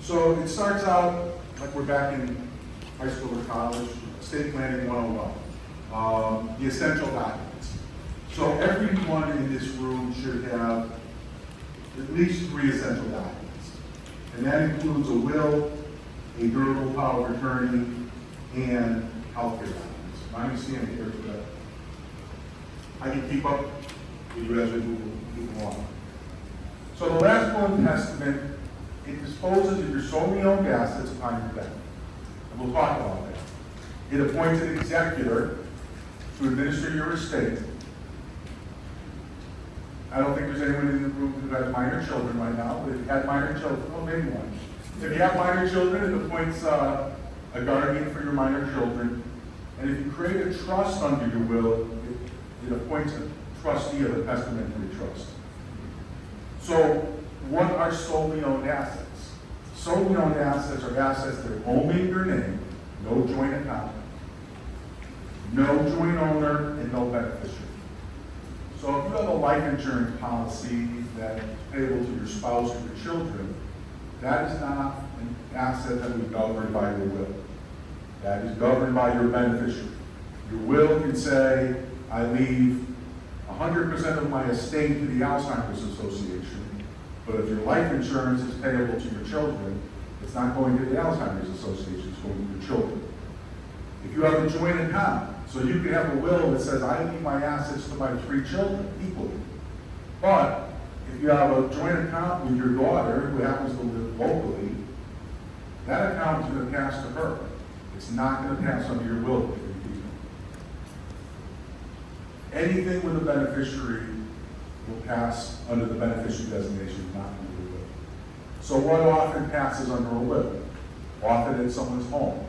So it starts out like we're back in high school or college, estate planning 101, the essential documents. So everyone in this room should have at least 3 essential documents. And that includes a will, a durable power of attorney, and healthcare documents. My understanding here is that I can keep up with you as we move along. So the last will and testament, it disposes of your solely owned assets upon your death. And we'll talk about that. It appoints an executor to administer your estate. I don't think there's anyone in the room who has minor children right now, but if you had minor children, well, maybe one. If you have minor children, it appoints a guardian for your minor children. And if you create a trust under your will, it appoints a trustee of a testamentary trust. So, what are solely owned assets? Solely owned assets are assets that are only in your name, no joint account, no joint owner, and no beneficiary. So if you have a life insurance policy that is payable to your spouse or your children, that is not an asset that is governed by your will. That is governed by your beneficiary. Your will can say, I leave 100% of my estate to the Alzheimer's Association, but if your life insurance is payable to your children, it's not going to the Alzheimer's Association, it's going to your children. If you have a joint account, so you can have a will that says, I leave my assets to my 3 children equally. But if you have a joint account with your daughter who happens to live locally, that account is going to pass to her. It's not going to pass under your will to 3 people. Anything with a beneficiary will pass under the beneficiary designation, not under your will. So what often passes under a will? Often it's someone's home.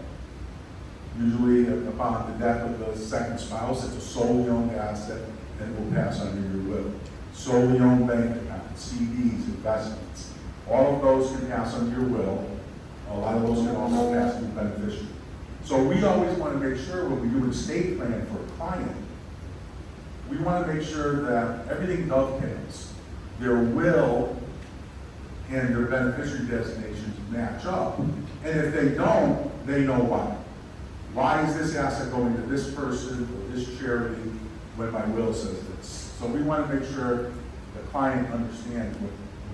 Usually upon the death of the second spouse, it's a solely owned asset and it will pass under your will. Solely owned bank accounts, CDs, investments, all of those can pass under your will. A lot of those can also pass through beneficiary. So we always want to make sure when we do an estate plan for a client, we want to make sure that everything dovetails. Their will and their beneficiary designations match up. And if they don't, they know why. Why is this asset going to this person or this charity when my will says this? So we want to make sure the client understands when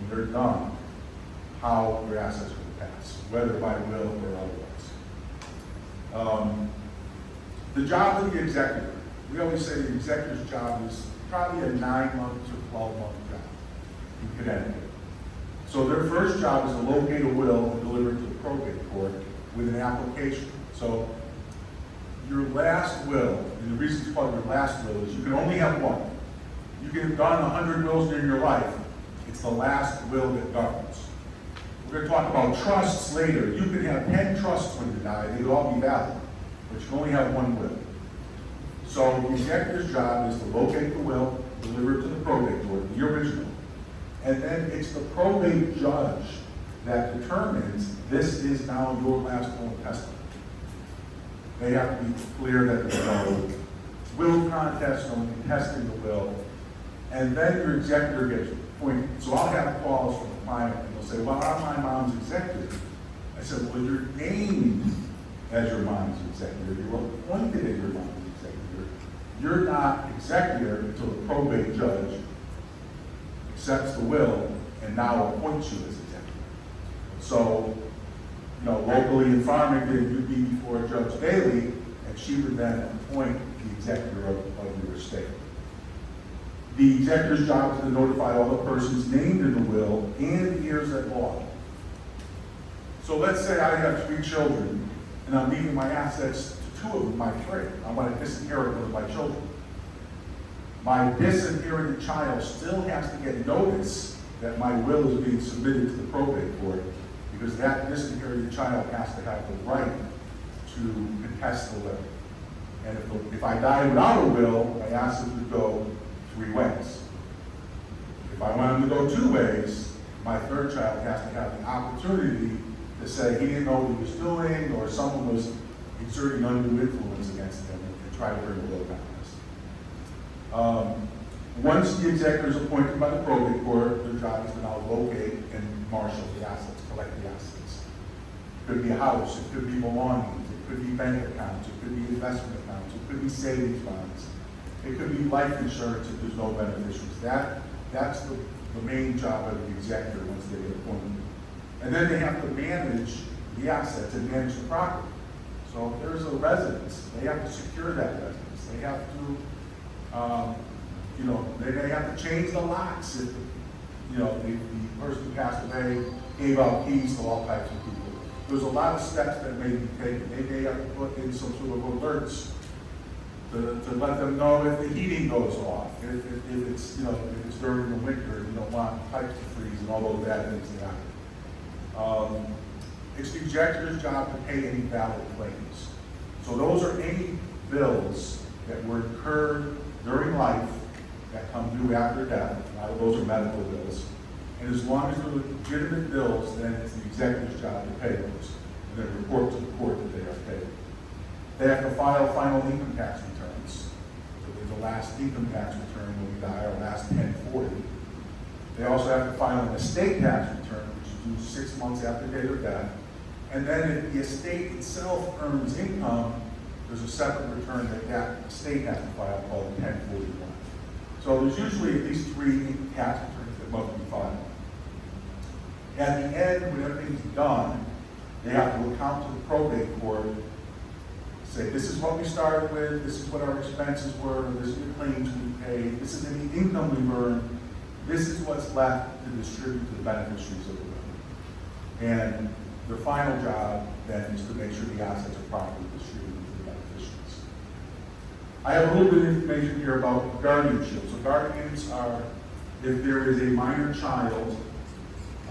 they're done how their assets will pass, whether by will or otherwise. The job of the executor. We always say the executor's job is probably a 9-month to 12-month job in Connecticut. So their first job is to locate a will and deliver it to the probate court with an application. So your last will, and the reason it's called your last will is you can only have one. You can have done 100 wills during your life. It's the last will that governs. We're going to talk about trusts later. You can have 10 trusts when you die. They would all be valid, but you can only have one will. So the executor's job is to locate the will, deliver it to the probate court, the original. And then it's the probate judge that determines this is now your last will and testament. They have to be clear that there's no will contest, no contesting the will. And then your executor gets appointed. So I'll have calls from the client and they'll say, well, I'm my mom's executor. I said, well, you're named as your mom's executor. You're appointed as your mom's executor. You're not executor until the probate judge accepts the will and now appoints you as executor. So, locally in Farmington, you'd be before Judge Bailey, and she would then appoint the executor of your estate. The executor's job is to notify all the persons named in the will and heirs at law. So let's say I have 3 children, and I'm leaving my assets to 2 of them, my 3. I want to disinherit one of my children. My disinherited child still has to get notice that my will is being submitted to the probate court, because that disinherited child has to have the right to contest the will. And if I die without a will, my assets would go 3 ways. If I want them to go 2 ways, my 3rd child has to have the opportunity to say he didn't know what he was doing, or someone was exerting undue influence against him and try to bring a will contest. Once the executor is appointed by the probate court, their job is to now locate and marshal the assets, collect the assets. It could be a house, it could be belongings, it could be bank accounts, it could be investment accounts, it could be savings bonds. It could be life insurance if there's no beneficiaries. That's the main job of the executor once they get appointed. And then they have to manage the assets and manage the property. So if there's a residence, they have to secure that residence. They have to, they may have to change the locks if, the person who passed away gave out keys to all types of people. There's a lot of steps that may be taken. They may have to put in some sort of alerts to let them know if the heating goes off, if it's during the winter, you don't want pipes to freeze and all those bad things that happen. It's the executor's job to pay any valid claims. So those are any bills that were incurred during life that come due after death. Now, those are medical bills. And as long as they're legitimate bills, then it's the executor's job to pay those and then report to the court that they are paid. They have to file final income tax returns. So the last income tax return when we die, our last 1040. They also have to file an estate tax return, which is due 6 months after the date of death. And then if the estate itself earns income, there's a separate return that estate has to file called 1041. So there's usually at least 3 income tax returns that must be filed. At the end, when everything's done, they have to account to the probate court, say, this is what we started with, this is what our expenses were, this is the claims we paid, this is any income we earned, this is what's left to distribute to the beneficiaries of the will. And the final job then is to make sure the assets are properly distributed to the beneficiaries. I have a little bit of information here about guardianship. So guardians are, if there is a minor child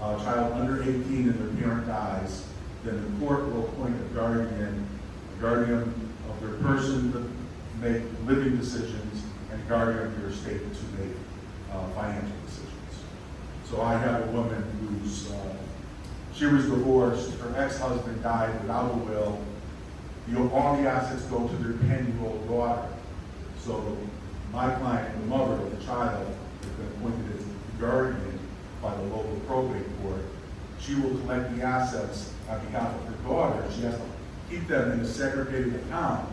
under 18 and their parent dies, then the court will appoint a guardian of their person to make living decisions and guardian of their estate to make financial decisions. So I have a woman who's, she was divorced, her ex-husband died without a will. All the assets go to their 10-year-old daughter. So my client, the mother of the child, has been appointed as the guardian by the local probate court. She will collect the assets on behalf of her daughter. She has to keep them in a segregated account,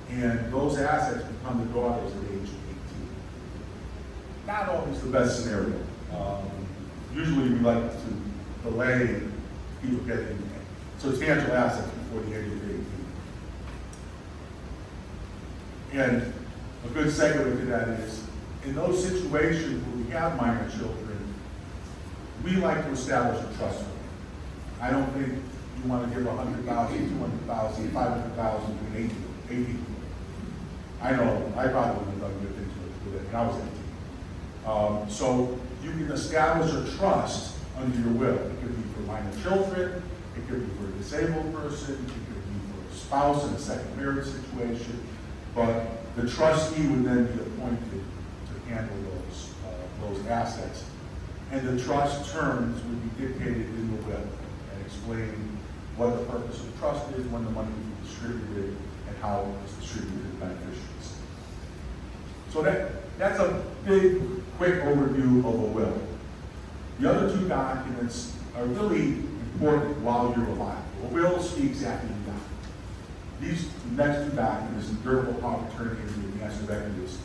and those assets become the daughter's at age 18. Not always the best scenario. Usually we like to delay people getting substantial assets before the age of 18. And a good segue to that is, in those situations where we have minor children, we like to establish a trust fund. I don't think you want to give $100,000, $200,000, $500,000 to an 18. I know, I probably would have done good things with it when I was 18. So you can establish a trust under your will. It could be for minor children, it could be for a disabled person, it could be for a spouse in a second marriage situation, but the trustee would then be appointed to handle those assets. And the trust terms would be dictated in the will and explain what the purpose of the trust is, when the money will be distributed, and how it's distributed to the beneficiaries. So that's a big, quick overview of a will. The other 2 documents are really important while you're alive. A will speaks after you die. These next 2 documents, the durable power of attorney and the master directives,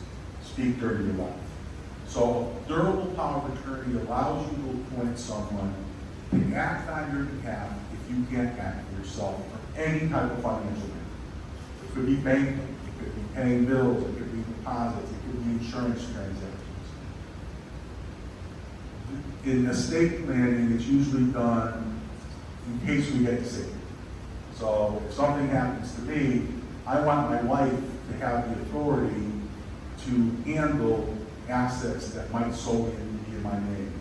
speak during your life. So durable power of attorney allows you to appoint someone to act on your behalf if you can't act for yourself for any type of financial matter. It could be banking, it could be paying bills, it could be deposits, it could be insurance transactions. In estate planning, it's usually done in case we get sick. So if something happens to me, I want my wife to have the authority to handle assets that might solely be in my name.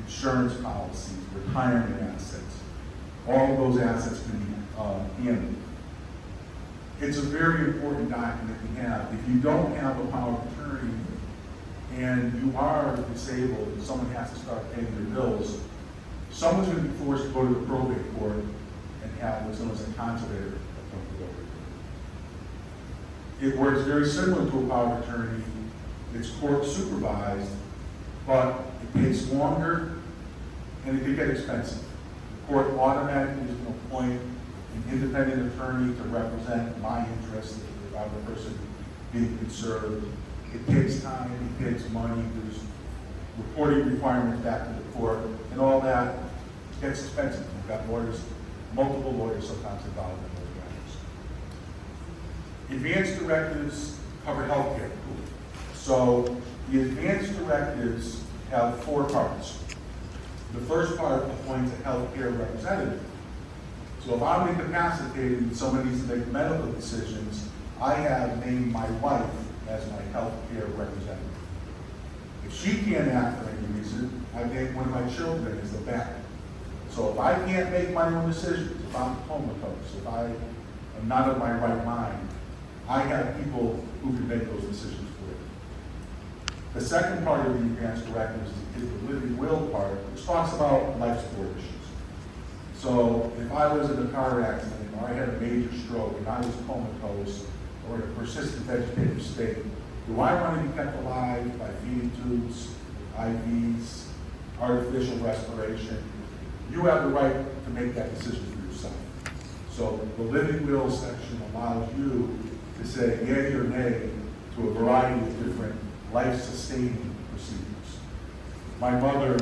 Insurance policies, retirement assets, all of those assets can be handled. It's a very important document to have. If you don't have a power of attorney and you are disabled and someone has to start paying their bills, someone's going to be forced to go to the probate court and have what's known as a conservator appointed over. It works very similar to a power of attorney. It's court supervised, but it takes longer and it can get expensive. court automatically is going to appoint an independent attorney to represent my interests if I'm the person being conserved. It takes time, it takes money, there's reporting requirements back to the court, and all that gets expensive. We've got lawyers, multiple lawyers sometimes involved in those matters. Advanced directives cover healthcare. So the advanced directives have 4 parts. The first part appoints a healthcare representative. So if I'm incapacitated and someone needs to make medical decisions, I have named my wife as my healthcare representative. If she can't act for any reason, I name one of my children as the backup. So if I can't make my own decisions, if I'm comatose, if I am not of my right mind, I have people who can make those decisions for me. The second part of the advanced directives is the living will part, which talks about life support issues. So if I was in a car accident or I had a major stroke and I was comatose or in a persistent vegetative state, do I want to be kept alive by feeding tubes, IVs, artificial respiration? You have the right to make that decision for yourself. So the living will section allows you to say yea or nay to a variety of different life-sustaining procedures. My mother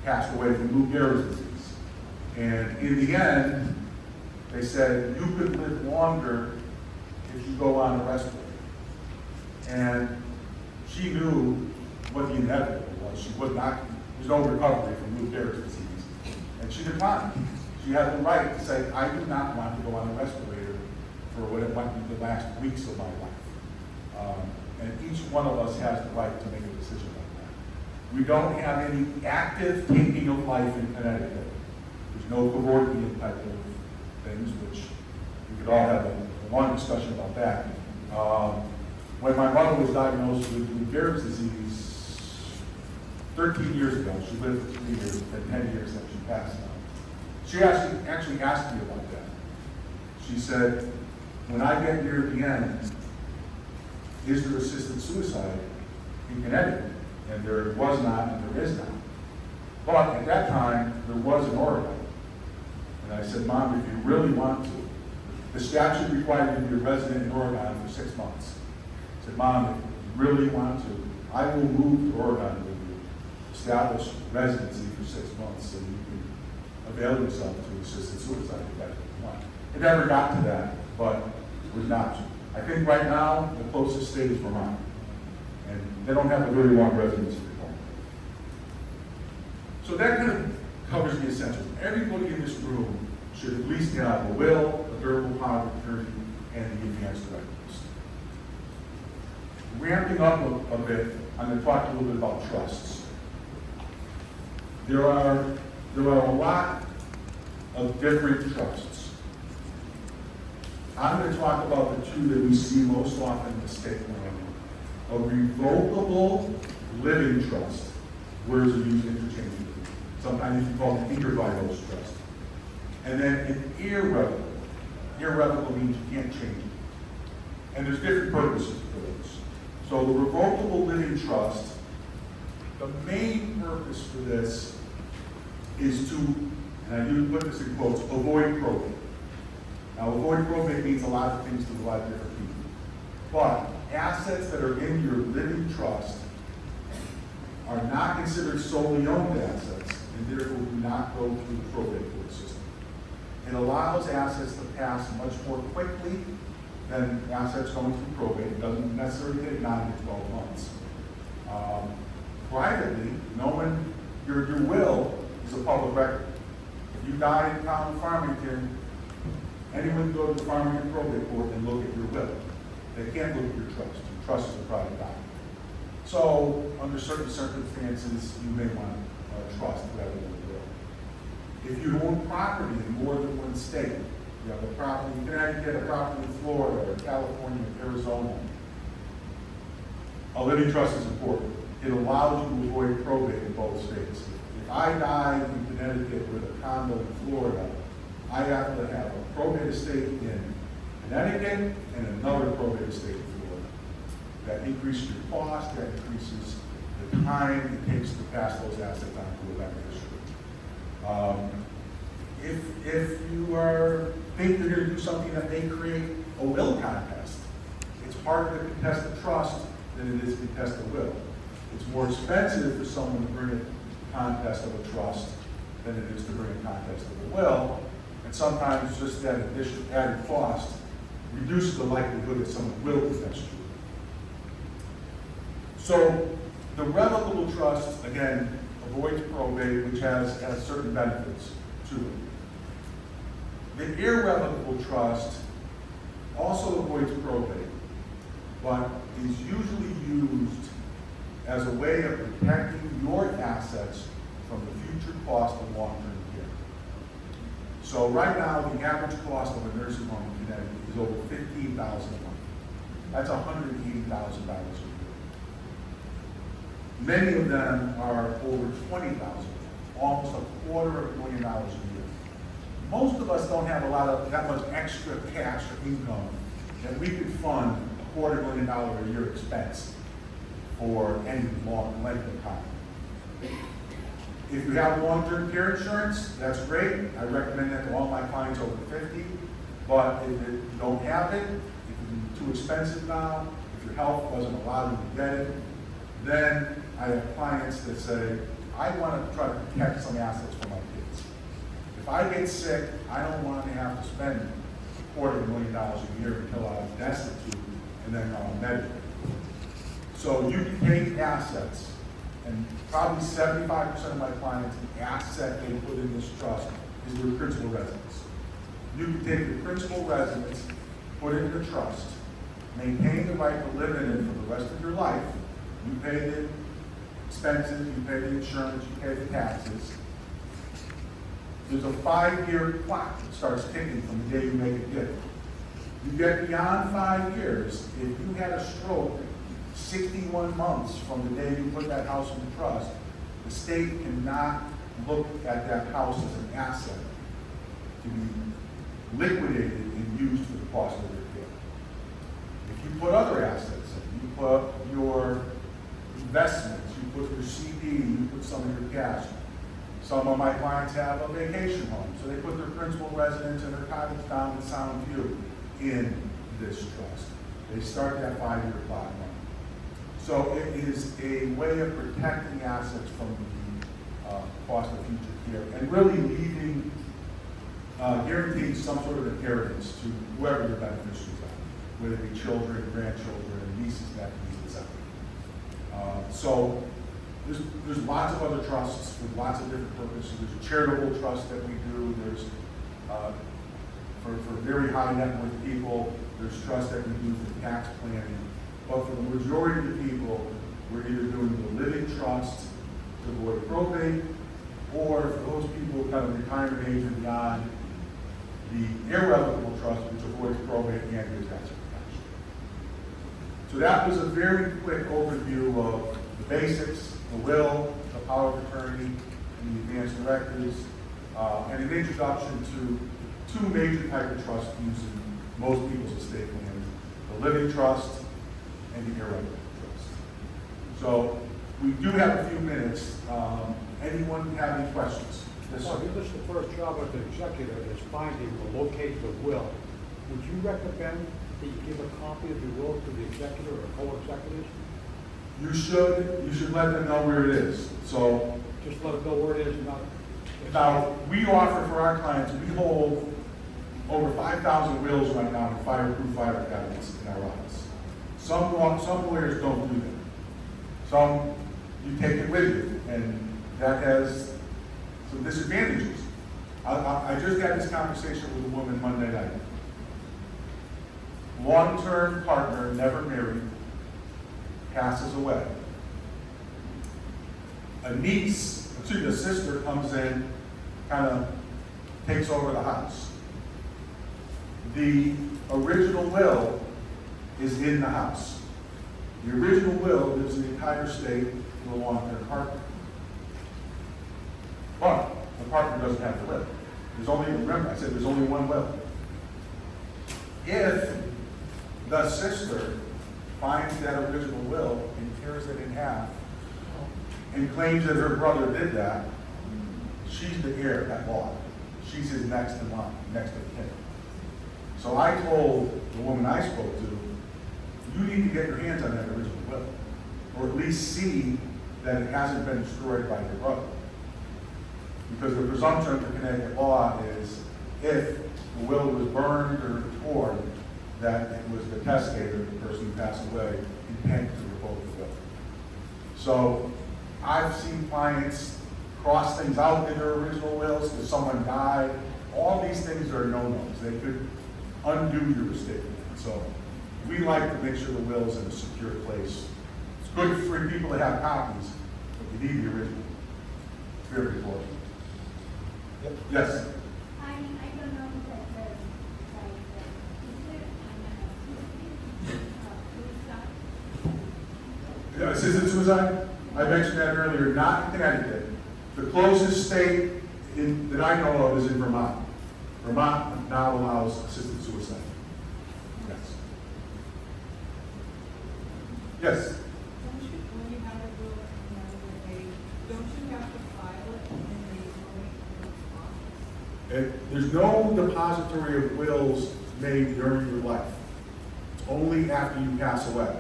passed away from Lou Gehrig's disease. And in the end, they said, you could live longer if you go on a respirator. And she knew what the inevitable was. She would not, there's no recovery from Lou Gehrig's disease. And she declined. She had the right to say, I do not want to go on a respirator for what it might be the last weeks of my life. And each one of us has the right to make a decision like that. We don't have any active taking of life in Connecticut. There's no Guardianship type of things, which we could all have a long discussion about that. When my mother was diagnosed with Lou Gehrig's disease 13 years ago, she lived for 3 years, and 10 years that she passed now. She actually asked me about that. She said, when I get near the end, is there assisted suicide in Connecticut? And there was not, and there is not. But at that time, there was in Oregon. And I said, Mom, if you really want to, the statute required you to be a resident in Oregon for 6 months. I said, Mom, if you really want to, I will move to Oregon with you, establish residency for 6 months so you can avail yourself to assisted suicide if that's what you want. It never got to that, but it was an option. I think right now, the closest state is Vermont. And they don't have a very long residency requirement. So that kind of covers the essentials. Everybody in this room should at least have a will, a durable power of attorney, and the advanced directives. Ramping up a bit, I'm going to talk a little bit about trusts. There are a lot of different trusts. I'm going to talk about the 2 that we see most often in the state law. A revocable living trust. Words are used interchangeably. Sometimes you can call it an inter-vivos trust. And then an irrevocable. Irrevocable means you can't change it. And there's different purposes for those. So the revocable living trust, the main purpose for this is to, and I do put this in quotes, avoid probate. Now, avoid probate means a lot of things to a lot of different people. But assets that are in your living trust are not considered solely owned assets, and therefore do not go through the probate court system. It allows assets to pass much more quickly than assets going through probate. It doesn't necessarily take 9 to 12 months. Privately, knowing your will is a public record. If you die in the town of Farmington, anyone can go to the Farmington probate court and look at your will. They can't look at your trust. Your trust is a private document. So, under certain circumstances, you may want a trust rather than a will. If you own property in more than one state, you have a property in Connecticut, a property in Florida, or California, or Arizona, a living trust is important. It allows you to avoid probate in both states. If I die in Connecticut with a condo in Florida, I have to have a probate estate in Connecticut and another probate estate in Florida. That increases your cost, that increases the time it takes to pass those assets on to a beneficiary. if you think you're going to do something that may create a will contest, it's harder to contest a trust than it is to contest a will. It's more expensive for someone to bring a contest of a trust than it is to bring a contest of a will. And sometimes just that added cost reduces the likelihood that someone will contest you. So the revocable trust, again, avoids probate, which has certain benefits to it. The irrevocable trust also avoids probate, but is usually used as a way of protecting your assets from the future cost of long-term care. So right now, the average cost of a nursing home in Connecticut is over $15,000 a month. That's $180,000 a year. Many of them are over $20,000, almost $250,000 a year. Most of us don't have that much extra cash or income that we could fund $250,000 a year expense for any long length of time. If you have long-term care insurance, that's great. I recommend that to all my clients over 50. But if you don't have it, if it's too expensive now, if your health doesn't allow you to get it, then I have clients that say, I want to try to protect some assets for my kids. If I get sick, I don't want to have to spend $250,000 a year until I'm destitute and then on Medicaid. So you can take assets, and probably 75% of my clients, the asset they put in this trust is their principal residence. You can take your principal residence, put it in the trust, maintain the right to live in it for the rest of your life. You pay the expenses, you pay the insurance, you pay the taxes. There's a 5-year clock that starts ticking from the day you make a gift. You get beyond 5 years, if you had a stroke 61 months from the day you put that house in the trust, the state cannot look at that house as an asset to be liquidated and used for the cost of your care. If you put other assets in, you put your investments, you put your CD, you put some of your cash. Some of my clients have a vacation home, so they put their principal residence and their cottage down in Sound View in this trust. They start that 5-year clock running. So it is a way of protecting assets from the cost of future care and really leaving, guaranteeing some sort of inheritance to whoever your beneficiaries are, whether it be children, grandchildren, nieces, nephews, etc. So there's lots of other trusts with lots of different purposes. There's a charitable trust that we do. There's for very high net worth people, there's trusts that we do for tax planning. But for the majority of the people, we're either doing the living trust to avoid probate, or for those people kind of retirement age and beyond, the irrevocable trust, which avoids probate and gives tax protection. So that was a very quick overview of the basics, the will, the power of attorney, and the advanced directives, and an introduction to 2 major types of trusts used in most people's estate plans: the living trust and the irrevocable trust. So we do have a few minutes. Anyone have any questions? Yes, sir. This is the first job of the executor is finding or locating the will. Would you recommend that you give a copy of the will to the executor or co-executors? You should let them know where it is. So Just let them know where it is, not. now we offer for our clients, we hold over 5,000 wills right now in fireproof file cabinets in our office. Some lawyers don't do that. Some, you take it with you, and that has some disadvantages. I just had this conversation with a woman Monday night. Long-term partner, never married, passes away. A sister comes in, kind of takes over the house. The original will is in the house. The original will gives the entire estate to the long-term partner. But the partner doesn't have to live. Remember, I said there's only one will. If the sister finds that original will and tears it in half and claims that her brother did that, she's the heir at law. she's his next in line, next of kin. So I told the woman I spoke to, you need to get your hands on that original will, or at least see that it hasn't been destroyed by your brother. Because the presumption under Connecticut law is if the will was burned or torn, that it was the testator, the person who passed away, intent to revoke the will. So I've seen clients cross things out in their original wills because someone died. All these things are no-nos. They could undo your estate. So we like to make sure the will's in a secure place. It's good for people to have copies, but you need the original. It's very important. Yep. Yes? I don't know that Assisted suicide? I mentioned that earlier, not in Connecticut. The closest state that I know of is in Vermont. Vermont now allows assisted suicide. Yes. Yes? Don't you, when you have a will in another name, don't you have to file it in the office? There's no depository of wills made during your life. It's only after you pass away.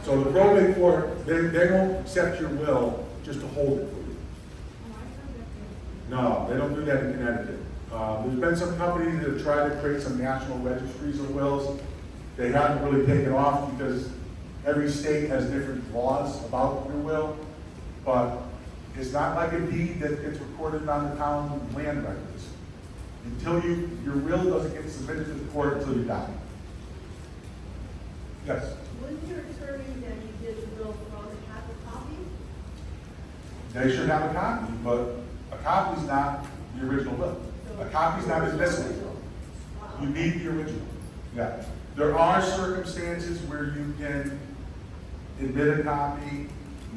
So the probate court, they don't accept your will just to hold it for you. Oh, I thought that No, they don't do that in Connecticut. There's been some companies that have tried to create some national registries of wills. They haven't really taken off because every state has different laws about your will. But it's not like a deed that gets recorded on the town land records. Until your will doesn't get submitted to the court until you die. Yes? Wouldn't your attorney that you did the will for have a copy? They should have a copy, but a copy's not the original will. A copy's not admissible. You need the original. Yeah. There are circumstances where you can admit a copy.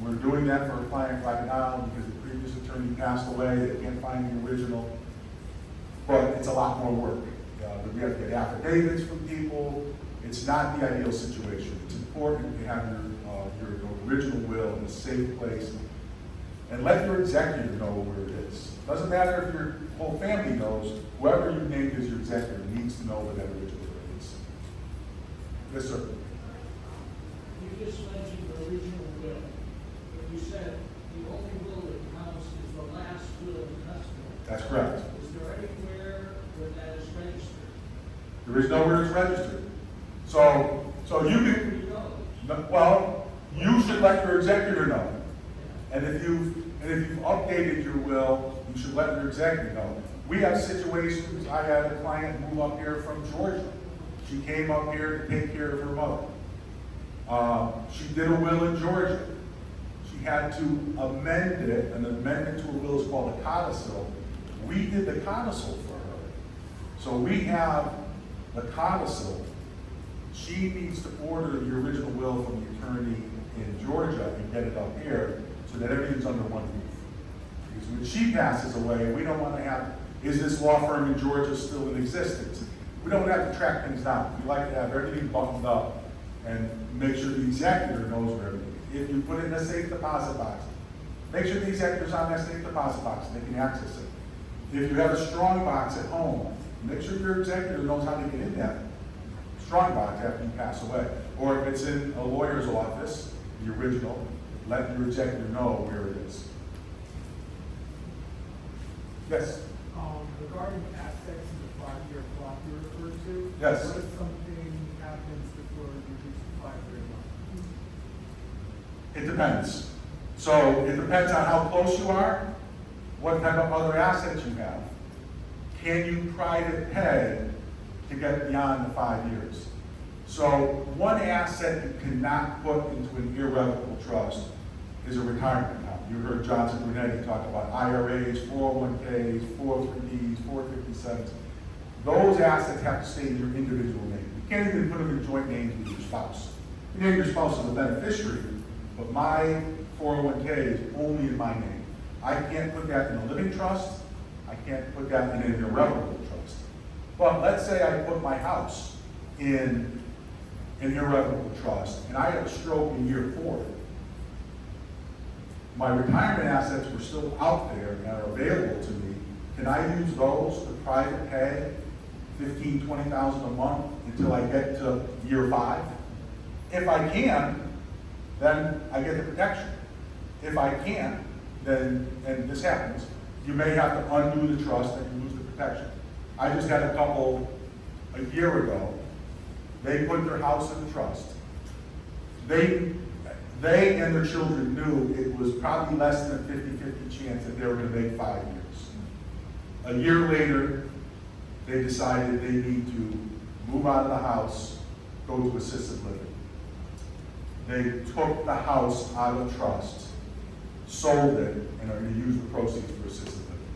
We're doing that for a client right now because the previous attorney passed away. They can't find the original. But it's a lot more work. We have to get affidavits from people. It's not the ideal situation. It's important to have your original will in a safe place and let your executor know where it is. Doesn't matter if your whole family knows, whoever you named as your executor needs to know where that original will is. Yes, sir. You just mentioned the original will, but you said the only will that counts is the last will of the testament. That's correct. Is there anywhere where that is registered? There is nowhere it's registered. So you can, Nobody knows. well, you should let your executor know. And if you've updated your will, you should let your executor know. We have situations, I had a client move up here from Georgia. She came up here to take care of her mother. She did a will in Georgia. She had to amend it. An amendment to a will is called a codicil. We did the codicil for her. So we have the codicil. She needs to order the original will from the attorney in Georgia and get it up here so that everything's under one roof. Because when she passes away, we don't want to have, is this law firm in Georgia still in existence? We don't have to track things down. We like to have everything buttoned up and make sure the executor knows where everything is. If you put it in a safe deposit box, make sure the executor's on that safe deposit box and they can access it. If you have a strong box at home, make sure your executor knows how to get in that strong box after you pass away. Or if it's in a lawyer's office, the original, let your executor know where it is. Yes? Regarding aspects of the 5-year clock you referred to. Yes. What if something happens before you reach the 5-year mark? It depends. So it depends on how close you are, what type of other assets you have. Can you private pay to get beyond the 5 years? So one asset you cannot put into an irrevocable trust is a retirement account. You heard Johnson Brunetti talk about IRAs, 401ks, 403bs, 457s. Those assets have to stay in your individual name. You can't even put them in joint names with your spouse. You name your spouse as a beneficiary, but my 401k is only in my name. I can't put that in a living trust. I can't put that in an irrevocable trust. But let's say I put my house in an irrevocable trust and I have a stroke in year 4. My retirement assets were still out there and are available to me. can I use those to private pay $15,000, $20,000 a month until I get to year 5? If I can, then I get the protection. If I can't, then, and this happens, you may have to undo the trust and you lose the protection. I just had a couple a year ago. They put their house in the trust. They and their children knew it was probably less than a 50-50 chance that they were going to make 5 years. A year later, they decided they need to move out of the house, go to assisted living. They took the house out of trust, sold it, and are going to use the proceeds for assisted living.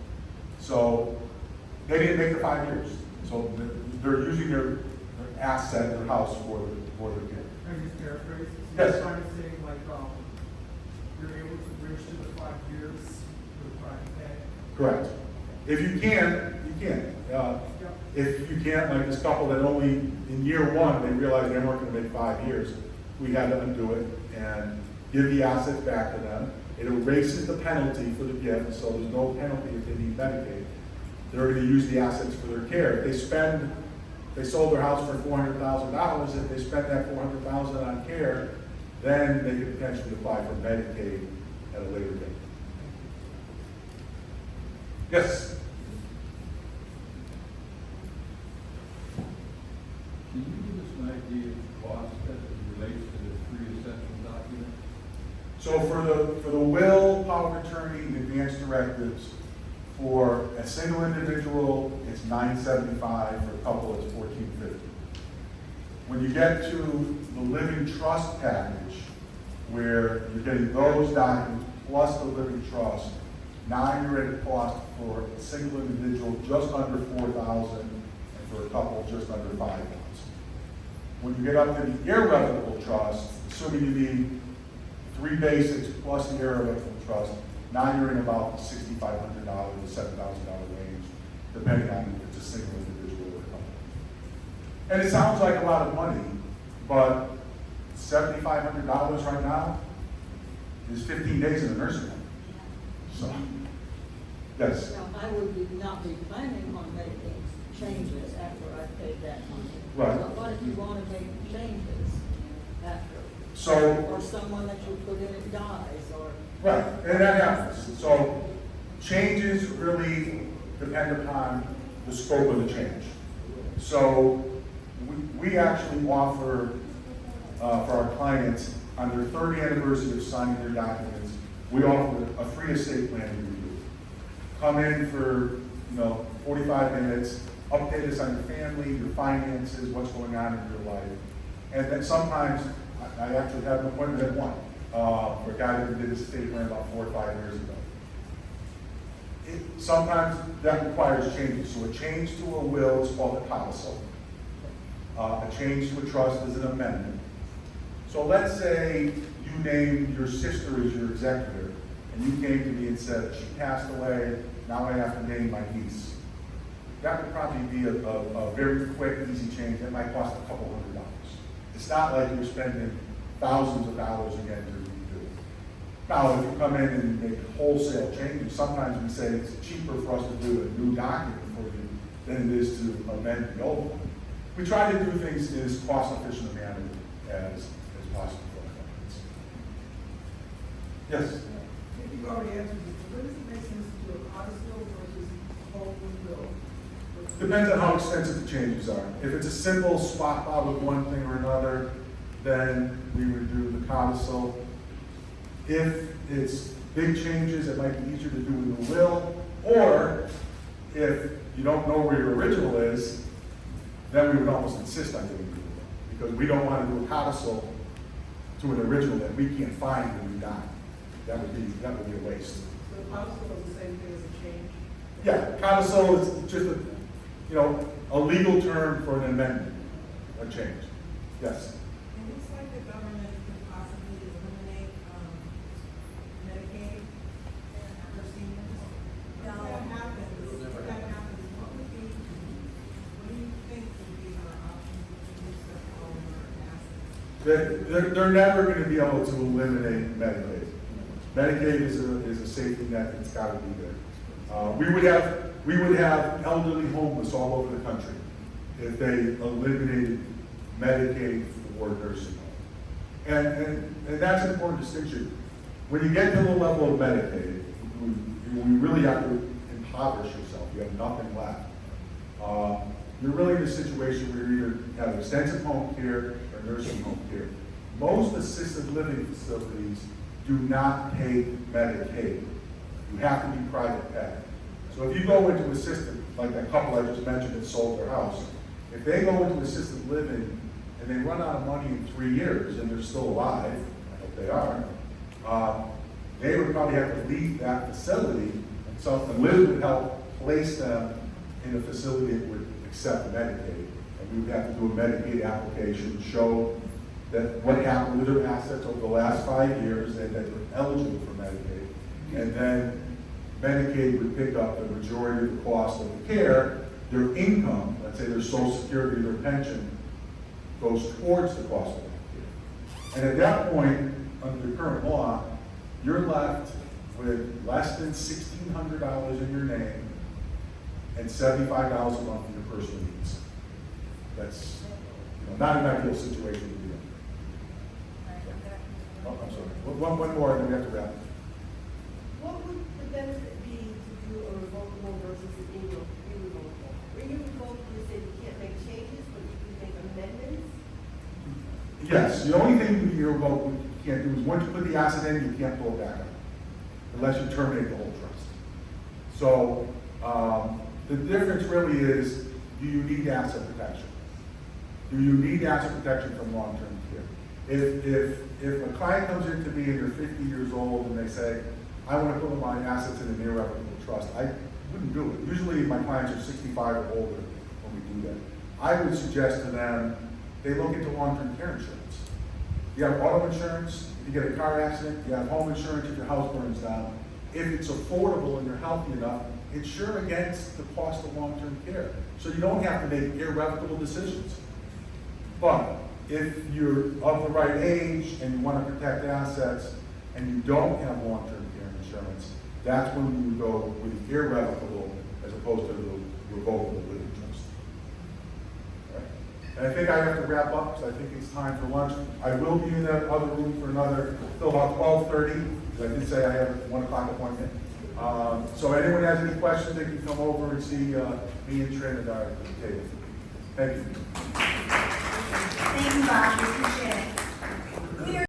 So they didn't make the 5 years. So they're using their asset, their house for their kid. Can I just paraphrase? Yes. You're trying to say like, you're able to bridge to the 5 years with private pay? Correct. If you can, you can. If you can't, like this couple that only in year 1, they realized they weren't going to make 5 years, we had to undo it and give the assets back to them. It erases the penalty for the gift, so there's no penalty if they need Medicaid. They're going to use the assets for their care. If they sold their house for $400,000, if they spend that $400,000 on care, then they could potentially apply for Medicaid at a later date. Yes? Can you give us an idea of cost as it relates to the 3 essential documents? So for the will, power of attorney, and advanced directives, for a single individual, it's $975. For a couple, it's $1,450. When you get to the living trust package, where you're getting those documents plus the living trust, now you're at a cost for a single individual just under $4,000, and for a couple just under $5,000. When you get up to the irrevocable trust, assuming you need 3 basics plus the irrevocable trust, now you're in about $6,500 to $7,000 range, depending on if it's a single individual or a couple. And it sounds like a lot of money, but $7,500 right now is 15 days in a nursing home. So, yes. Now, I would not be planning on making changes after I've paid that money. Right. But what if you want to make changes after? So, Or someone that you put in it dies, or? right, and that happens. So changes really depend upon the scope of the change. So we actually offer for our clients on their 3rd anniversary of signing their documents, we offer a free estate planning review. Come in for 45 minutes, update us on your family, your finances, what's going on in your life. And then sometimes I actually have an appointment at 1 for a guy who did his estate plan about 4 or 5 years ago. Sometimes that requires changes. So a change to a will is called a codicil. A change to a trust is an amendment. So let's say you named your sister as your executor, and you came to me and said, she passed away, now I have to name my niece. That would probably be a very quick, easy change. That might cost a couple $100. It's not like you're spending thousands of dollars again to redo it. Now, if you come in and make wholesale changes, sometimes we say it's cheaper for us to do a new document for you than it is to amend the old one. We try to do things in as cost-efficient a manner as possible for our clients. Yes? I think you already answered this, but does it make sense to do a codicil versus a whole new will? Depends on how extensive the changes are. If it's a simple swap out of one thing or another, then we would do the codicil. If it's big changes, it might be easier to do in the will, or if you don't know where your original is, then we would almost insist on doing the will, because we don't want to do a codicil to an original that we can't find when we die. That would be a waste. So the codicil is the same thing as a change? Yeah, codicil is just a legal term for an amendment, a change. Yes. It looks like the government could possibly eliminate Medicaid for seniors. If that happens, what do you think would be our option to use up all of our assets? They're never going to be able to eliminate Medicaid. Medicaid is a safety net that's got to be there. We We would have elderly homeless all over the country if they eliminated Medicaid for nursing home. And that's an important distinction. When you get to the level of Medicaid, you really have to impoverish yourself. You have nothing left. You're really in a situation where you either have extensive home care or nursing home care. Most assisted living facilities do not pay Medicaid. You have to be private pay. So if you go into assisted, like that couple I just mentioned that sold their house, if they go into assisted living and they run out of money in 3 years and they're still alive, I hope they are, they would probably have to leave that facility, and something Liz would help place them in a facility that would accept Medicaid. And we would have to do a Medicaid application, show that what happened with their assets over the last 5 years and that they're eligible for Medicaid. And then Medicaid would pick up the majority of the cost of the care. Their income, let's say their Social Security, their pension, goes towards the cost of that care. And at that point, under the current law, you're left with less than $1,600 in your name and $75 a month for your personal needs. That's not an ideal situation to be in. Oh, I'm sorry. One more, and then we have to wrap. What would the benefit be to do a revocable versus an irrevocable? Irrevocable, you said you can't make changes, but you can make amendments? Yes, the only thing you can't do is once you put the asset in, you can't pull it back out unless you terminate the whole trust. So the difference really is, do you need asset protection? Do you need asset protection from long-term care? If a client comes in to me and they're 50 years old and they say, I want to put my assets in an irrevocable trust, I wouldn't do it. Usually my clients are 65 or older when we do that. I would suggest to them, they look into long-term care insurance. You have auto insurance, if you get a car accident, you have home insurance if your house burns down. If it's affordable and you're healthy enough, insure against the cost of long-term care. So you don't have to make irrevocable decisions. But if you're of the right age and you want to protect assets and you don't have long-term care insurance, that's when you would go with the irrevocable as opposed to the revocable living trust. And I think I have to wrap up because I think it's time for lunch. I will be in that other room for another, till about 12:30, because I did say I have a 1 o'clock appointment. So anyone has any questions, they can come over and see me and Trin at our table. Thank you. Thank you, Bob, Mr. Chair.